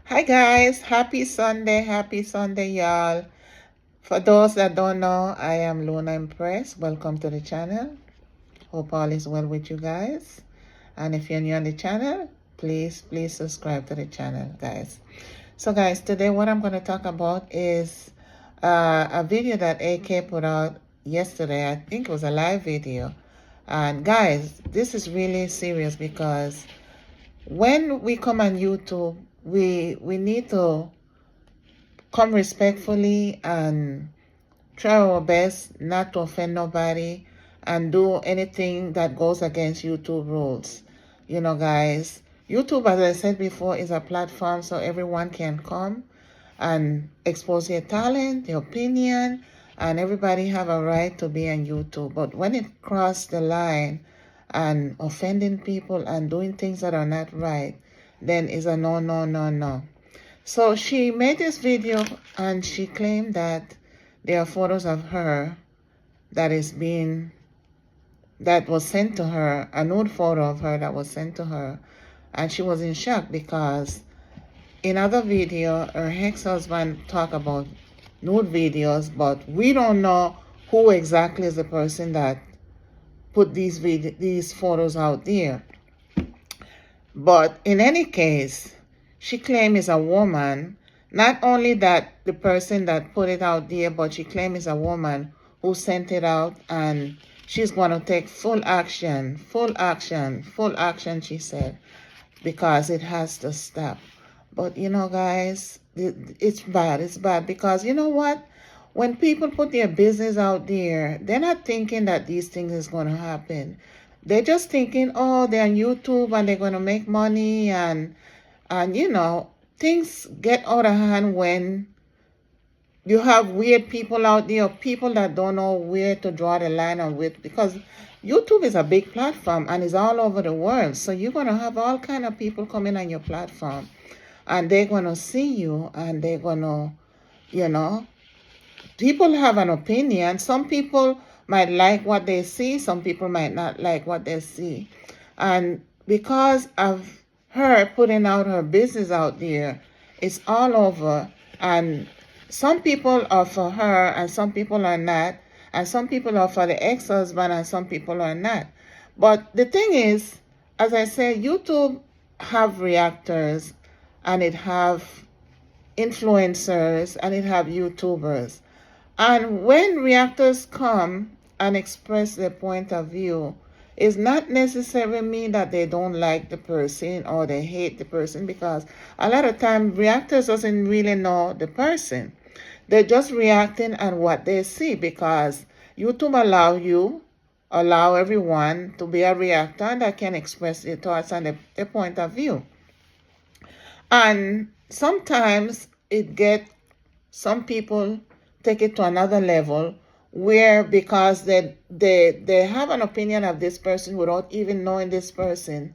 Hi guys, happy Sunday, y'all. For those that don't know, I am Luna Impress. Welcome to the channel. Hope all is well with you guys. And if you're new on the channel, please subscribe to the channel, guys. So guys, today what I'm going to talk about is a video that AK put out yesterday. I think it was a live video. And guys, this is really serious because when we come on YouTube, we need to come respectfully and try our best not to offend nobody and do anything that goes against YouTube rules. You know, guys, YouTube, as I said before, is a platform so everyone can come and expose their talent, their opinion, and everybody have a right to be on YouTube. But when it crosses the line and offending people and doing things that are not right, then it's a no, no, no, no. So she made this video and she claimed that there are photos of her that was sent to her, a nude photo of her that was sent to her. And she was in shock because in other video, her ex-husband talked about nude videos, but we don't know who exactly is the person that put these photos out there. But in any case, she claims is a woman. Not only that the person that put it out there, but she claims is a woman who sent it out, and she's going to take full action, she said, because it has to stop. But you know, guys, it's bad because you know what? When people put their business out there, they're not thinking that these things is going to happen. They're just thinking, oh, they're on YouTube and they're going to make money, and you know, things get out of hand when you have weird people out there, people that don't know where to draw the line on with, because YouTube is a big platform and it's all over the world. So you're going to have all kind of people coming on your platform and they're going to see you and they're going to, you know, people have an opinion. Some people might like what they see. Some people might not like what they see. And because of her putting out her business out there, it's all over. And some people are for her and some people are not. And some people are for the ex-husband and some people are not. But the thing is, as I said, YouTube have reactors and it have influencers and it have YouTubers. And when reactors come and express their point of view, it's not necessarily mean that they don't like the person or they hate the person, because a lot of time reactors doesn't really know the person. They're just reacting on what they see, because YouTube allow everyone to be a reactor that can express their thoughts and their point of view. And sometimes some people take it to another level where, because they have an opinion of this person without even knowing this person,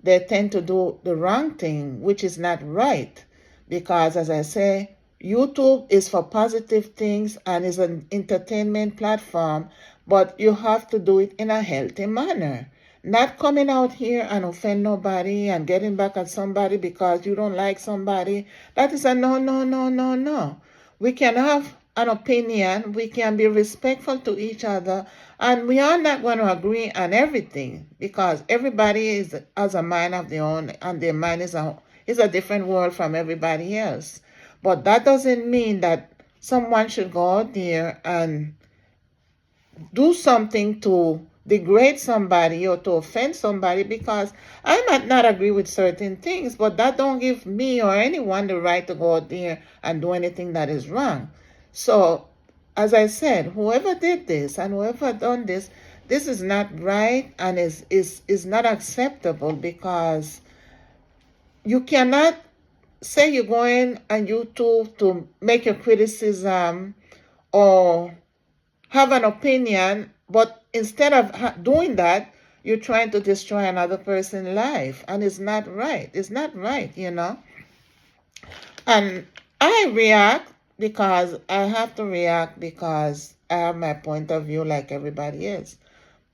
they tend to do the wrong thing, which is not right. Because as I say, YouTube is for positive things and is an entertainment platform, but you have to do it in a healthy manner. Not coming out here and offend nobody and getting back at somebody because you don't like somebody. That is a no, no, no, no, no. We can have an opinion, we can be respectful to each other, and we are not going to agree on everything, because everybody has a mind of their own, and their mind is a different world from everybody else. But that doesn't mean that someone should go out there and do something to degrade somebody or to offend somebody, because I might not agree with certain things, but that don't give me or anyone the right to go out there and do anything that is wrong. So, as I said, whoever did this and whoever done this is not right and is not acceptable, because you cannot say you're going on YouTube to make a criticism or have an opinion, but instead of doing that, you're trying to destroy another person's life, and it's not right. It's not right, you know. And I react because I have to react, because I have my point of view like everybody else.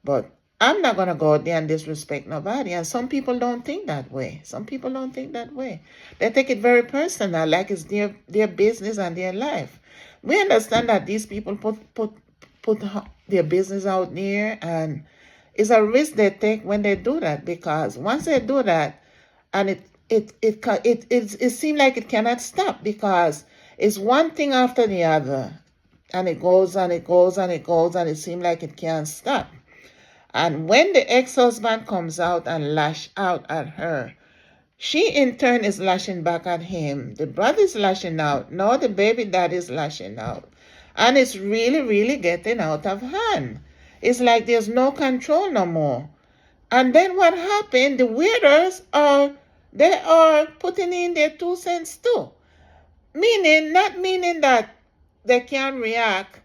But I'm not gonna go out there and disrespect nobody. And some people don't think that way. Some people don't think that way. They take it very personal, like it's their business and their life. We understand that these people put their business out there, and it's a risk they take when they do that, because once they do that, and it seems like it cannot stop, because it's one thing after the other, and it goes and it goes and it goes, and it seems like it can't stop. And when the ex-husband comes out and lash out at her, she in turn is lashing back at him. The brother's lashing out. Now the baby daddy is lashing out. And it's really, really getting out of hand. It's like there's no control no more. And then what happened? The weirdos they are putting in their 2 cents too. Not meaning that they can't react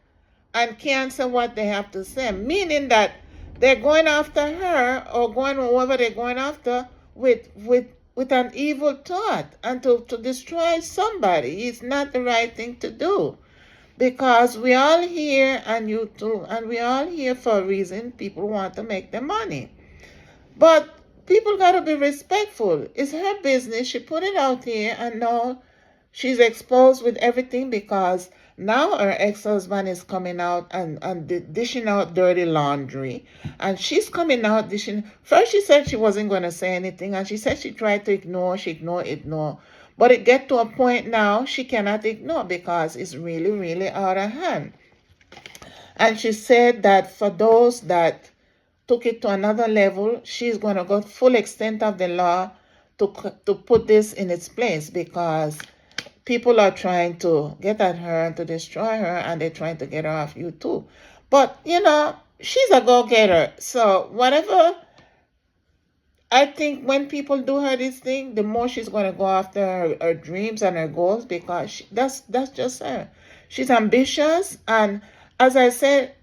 and can't say what they have to say. Meaning that they're going after her, or going whoever they're going after, with an evil thought, and to destroy somebody. It's not the right thing to do, because we all here, and you too, and we all here for a reason. People want to make their money, but people got to be respectful. It's her business. She put it out here, and now she's exposed with everything, because now her ex-husband is coming out and dishing out dirty laundry. And she's coming out dishing. First she said she wasn't going to say anything, and she said she tried to ignore. She ignore. But it get to a point now she cannot ignore, because it's really, really out of hand. And she said that for those that took it to another level, she's going to go full extent of the law to put this in its place, because people are trying to get at her and to destroy her, and they're trying to get her off YouTube. But, she's a go-getter. So whatever, I think when people do her this thing, the more she's going to go after her dreams and her goals, because that's just her. She's ambitious, and as I said,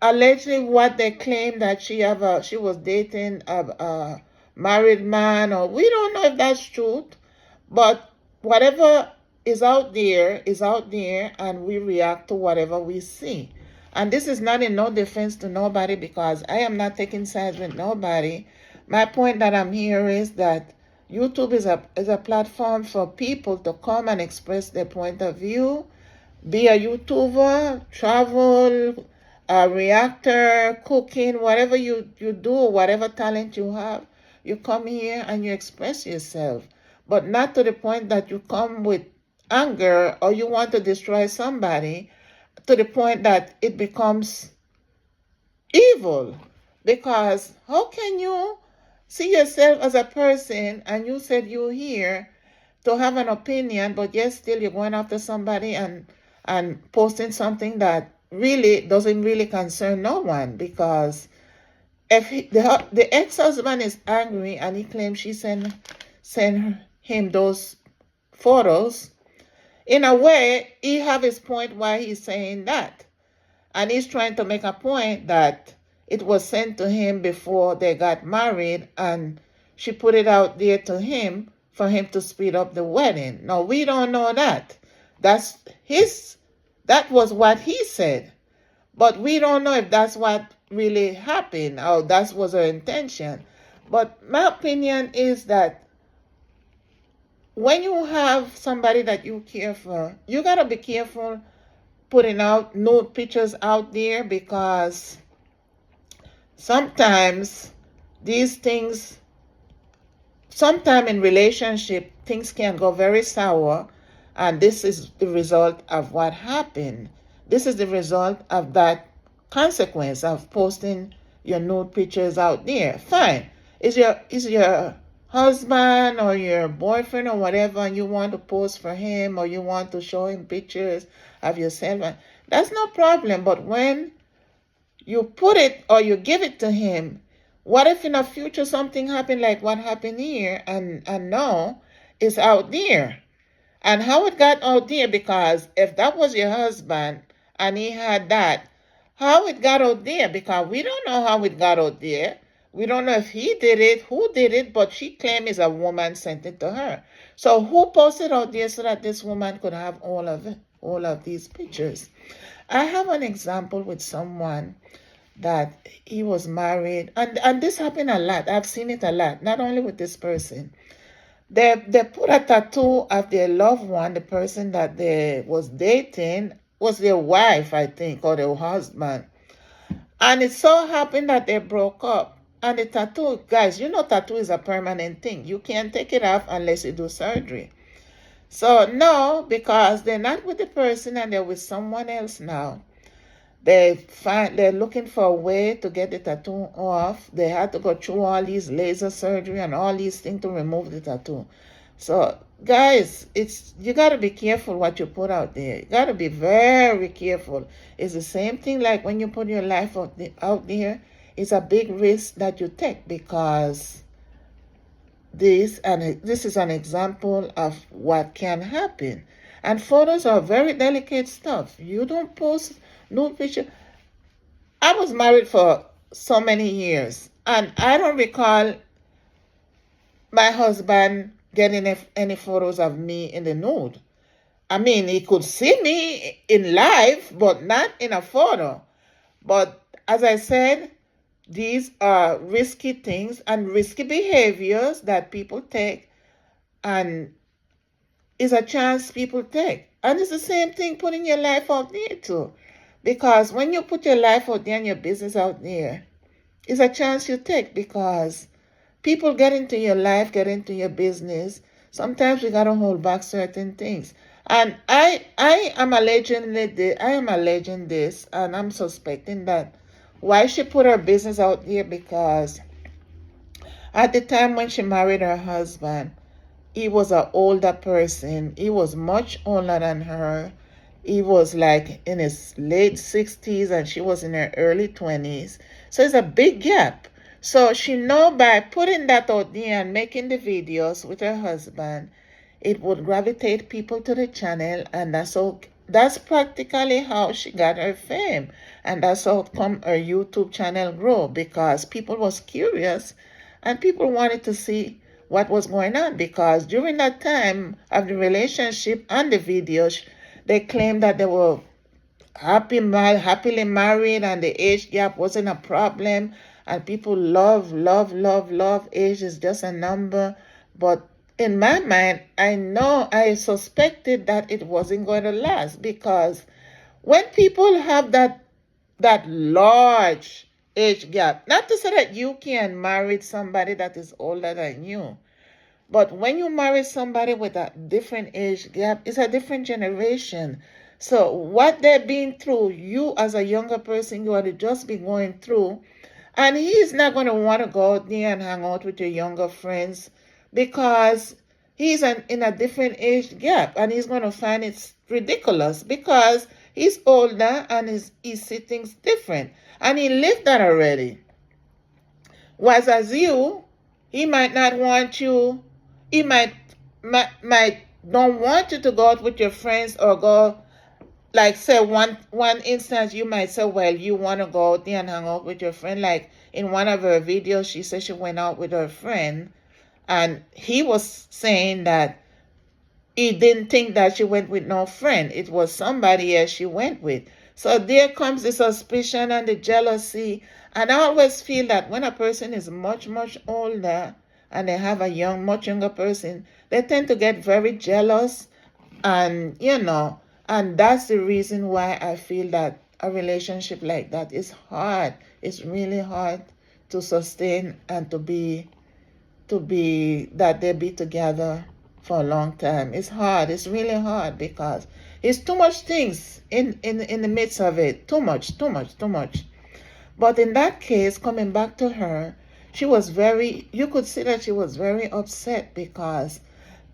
allegedly what they claim that she was dating a married man, or we don't know if that's true, but whatever is out there, and we react to whatever we see. And this is not in no defense to nobody, because I am not taking sides with nobody. My point that I'm here is that YouTube is a platform for people to come and express their point of view, be a YouTuber, travel, a reactor, cooking, whatever you do, whatever talent you have, you come here and you express yourself. But not to the point that you come with anger, or you want to destroy somebody to the point that it becomes evil. Because how can you see yourself as a person, and you said you're here to have an opinion, but yet still you're going after somebody and posting something that really doesn't really concern no one? Because if the ex-husband is angry and he claims she sent him those photos, in a way he have his point why he's saying that, and he's trying to make a point that it was sent to him before they got married, and she put it out there to him for him to speed up the wedding. No, we don't know that. That was what he said, but we don't know if that's what really happened, or that was her intention. But my opinion is that when you have somebody that you care for, you gotta be careful putting out nude pictures out there, because sometimes these things, sometime in relationship, things can go very sour, and this is the result of what happened. This is the result of that consequence of posting your nude pictures out there. Fine. Is your husband or your boyfriend or whatever, and you want to post for him, or you want to show him pictures of yourself, that's no problem. But when you put it or you give it to him, what if in the future something happened like what happened here, and now it's out there? And how it got out there, because if that was your husband and he had that, how it got out there, because we don't know how it got out there. We don't know if he did it, who did it, but she claims a woman sent it to her. So who posted out there so that this woman could have all of these pictures? I have an example with someone that he was married, and this happened a lot. I've seen it a lot, not only with this person. They put a tattoo of their loved one, the person that they was dating was their wife, I think, or their husband. And it so happened that they broke up. And the tattoo, guys, you know tattoo is a permanent thing. You can't take it off unless you do surgery. So no, because they're not with the person and they're with someone else now. They're looking for a way to get the tattoo off. They had to go through all these laser surgery and all these things to remove the tattoo. So guys, you gotta be careful what you put out there. You gotta be very careful. It's the same thing like when you put your life out there. It's a big risk that you take, because this is an example of what can happen. And photos are very delicate stuff. You don't post nude picture. I was married for so many years, and I don't recall my husband getting any photos of me in the nude. I mean, he could see me in life, but not in a photo. But as I said, these are risky things and risky behaviors that people take, and is a chance people take. And it's the same thing putting your life out there too. Because when you put your life out there and your business out there, it's a chance you take, because people get into your life, get into your business. Sometimes we gotta hold back certain things. And I am alleging this, and I'm suspecting that why she put her business out there, because at the time when she married her husband, he was an older person. He was much older than her. He was like in his late 60s and she was in her early 20s. So it's a big gap. So she know by putting that out there and making the videos with her husband, it would gravitate people to the channel, and that's practically how she got her fame. And that's how come her YouTube channel grew, because people was curious and people wanted to see what was going on, because during that time of the relationship and the videos, they claimed that they were happily married and the age gap wasn't a problem, and people love. Age is just a number. But in my mind, I suspected that it wasn't going to last, because when people have that large age gap, not to say that you can marry somebody that is older than you, but when you marry somebody with a different age gap, it's a different generation. So what they've been through, you as a younger person, you ought to just be going through. And he's not going to want to go out there and hang out with your younger friends, because he's in a different age gap, and he's going to find it ridiculous, because he's older and he sees things different. And he lived that already. Whereas as you, he might not want you, he might don't want you to go out with your friends, or go, like say one instance, you might say, well, you want to go out there and hang out with your friend. Like in one of her videos, she said she went out with her friend, and he was saying that he didn't think that she went with no friend. It was somebody else she went with. So there comes the suspicion and the jealousy. And I always feel that when a person is much older and they have a much younger person, they tend to get very jealous. And, and that's the reason why I feel that a relationship like that is hard. It's really hard to sustain, and to be that they be together for a long time. It's hard. It's really hard, because it's too much things in the midst of it. Too much. But in that case, coming back to her, you could see that she was very upset, because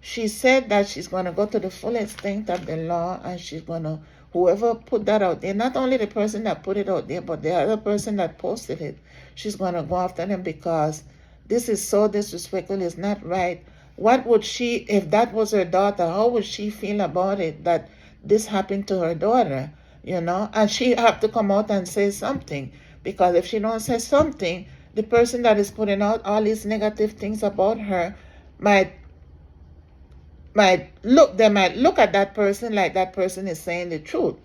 she said that she's going to go to the full extent of the law, and she's going to, whoever put that out there, not only the person that put it out there, but the other person that posted it, she's going to go after them, because this is so disrespectful. It's not right. What would she, if that was her daughter, how would she feel about it, that this happened to her daughter, And she have to come out and say something, because if she don't say something, the person that is putting out all these negative things about her might look at that person like that person is saying the truth.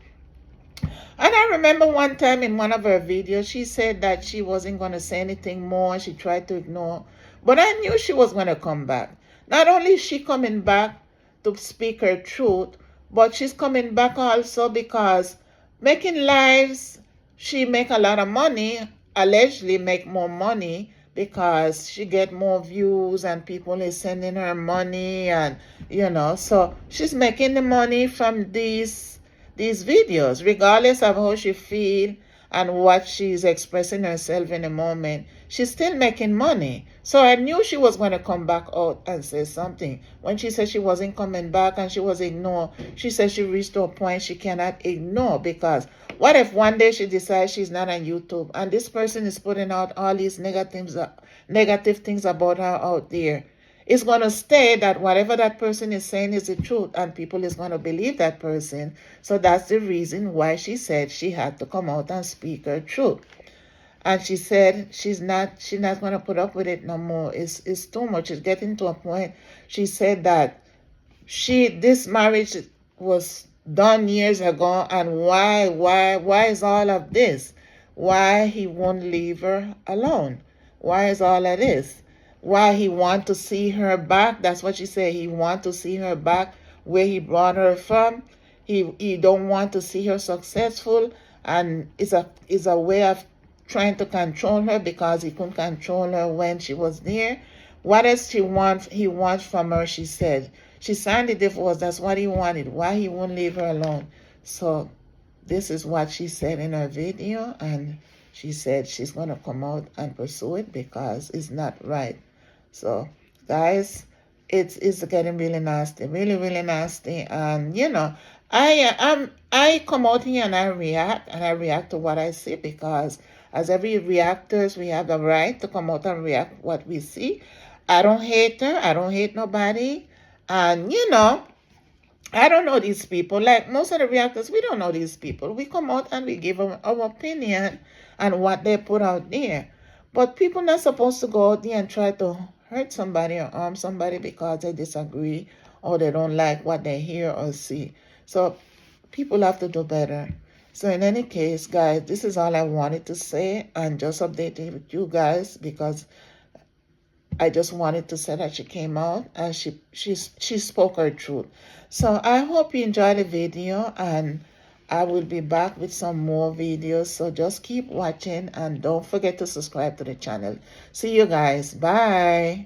And I remember one time in one of her videos, she said that she wasn't going to say anything more. She tried to ignore. But I knew she was going to come back. Not only is she coming back to speak her truth, but she's coming back also because making lives, she make a lot of money, allegedly make more money because she get more views and people is sending her money and so she's making the money from these videos, regardless of how she feel and what she's expressing herself in a moment, she's still making money. So I knew she was going to come back out and say something. When she said she wasn't coming back and she was ignored, she said she reached to a point she cannot ignore, because what if one day she decides she's not on YouTube and this person is putting out all these negative things about her out there? It's going to stay that whatever that person is saying is the truth, and people is going to believe that person. So that's the reason why she said she had to come out and speak her truth. And she said she's not going to put up with it no more. It's too much. It's getting to a point. She said that this marriage was done years ago, and why is all of this? Why he won't leave her alone? Why is all of this? Why he want to see her back? That's what she said. He want to see her back where he brought her from. He don't want to see her successful, and it's a way of trying to control her because he couldn't control her when she was there. What else he wants from her, she said. She signed the divorce. That's what he wanted. Why he won't leave her alone? So this is what she said in her video, and she said she's going to come out and pursue it because it's not right. So, guys, it's getting really nasty, really, really nasty. And I come out here and I react to what I see, because as every reactors, we have the right to come out and react what we see. I don't hate her. I don't hate nobody. And I don't know these people. Like most of the reactors, we don't know these people. We come out and we give them our opinion on what they put out there. But people not supposed to go out there and try to hurt somebody or harm somebody because they disagree or they don't like what they hear or see. So people have to do better. So in any case, guys, this is all I wanted to say, and just update it with you guys because I just wanted to say that she came out and she spoke her truth. So I hope you enjoyed the video, and I will be back with some more videos. So just keep watching and don't forget to subscribe to the channel. See you guys. Bye.